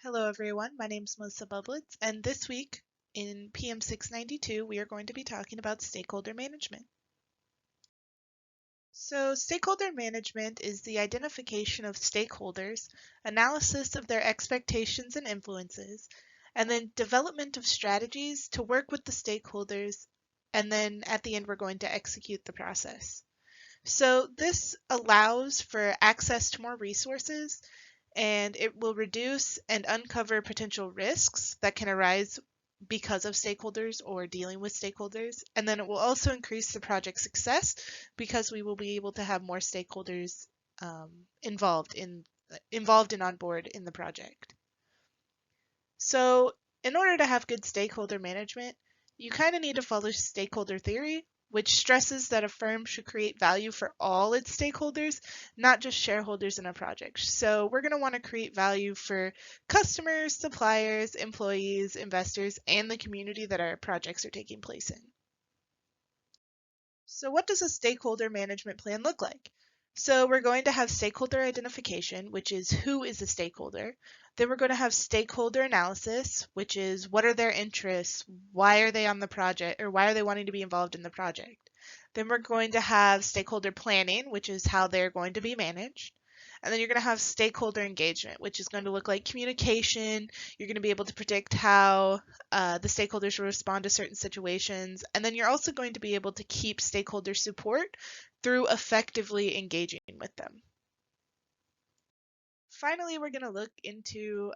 Hello everyone, my name is Melissa Bublitz, and this week in PM692 we are going to be talking about stakeholder management. So stakeholder management is the identification of stakeholders, analysis of their expectations and influences, and then development of strategies to work with the stakeholders, and then at the end we're going to execute the process. So this allows for access to more resources, and it will reduce and uncover potential risks that can arise because of stakeholders or dealing with stakeholders. And then it will also increase the project success because we will be able to have more stakeholders involved and on board in the project. So in order to have good stakeholder management, you kind of need to follow stakeholder theory, which stresses that a firm should create value for all its stakeholders, not just shareholders in a project. So we're going to want to create value for customers, suppliers, employees, investors, and the community that our projects are taking place in. So what does a stakeholder management plan look like? So we're going to have stakeholder identification, which is who is a stakeholder. Then we're going to have stakeholder analysis, which is what are their interests, why are they on the project, or why are they wanting to be involved in the project. Then we're going to have stakeholder planning, which is how they're going to be managed. And then you're going to have stakeholder engagement, which is going to look like communication. You're going to be able to predict how the stakeholders will respond to certain situations. And then you're also going to be able to keep stakeholder support through effectively engaging with them. Finally, we're going to look into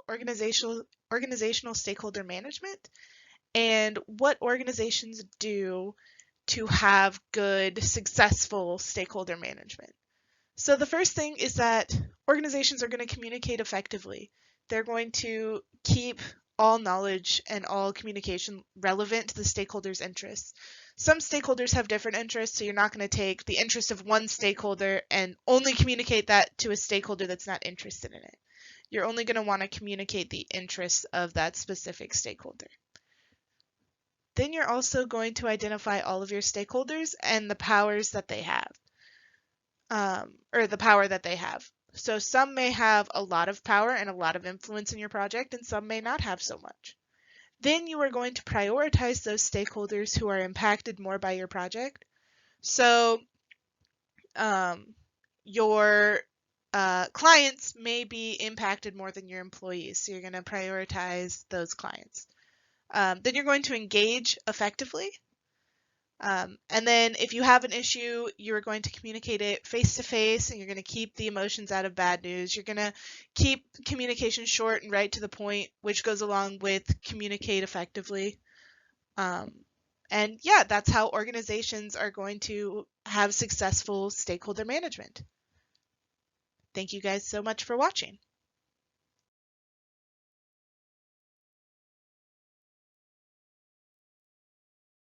organizational stakeholder management and what organizations do to have good, successful stakeholder management. So the first thing is that organizations are going to communicate effectively. They're going to keep all knowledge and all communication relevant to the stakeholders' interests. Some stakeholders have different interests, so you're not going to take the interest of one stakeholder and only communicate that to a stakeholder that's not interested in it. You're only going to want to communicate the interests of that specific stakeholder. Then you're also going to identify all of your stakeholders and the powers that they have. Or the power that they have. So some may have a lot of power and a lot of influence in your project, and some may not have so much. Then you are going to prioritize those stakeholders who are impacted more by your project. So your clients may be impacted more than your employees, so you're going to prioritize those clients. Then you're going to engage effectively. And then if you have an issue, you're going to communicate it face to face, and you're going to keep the emotions out of bad news. You're going to keep communication short and right to the point, which goes along with communicate effectively. And yeah, that's how organizations are going to have successful stakeholder management. Thank you guys so much for watching.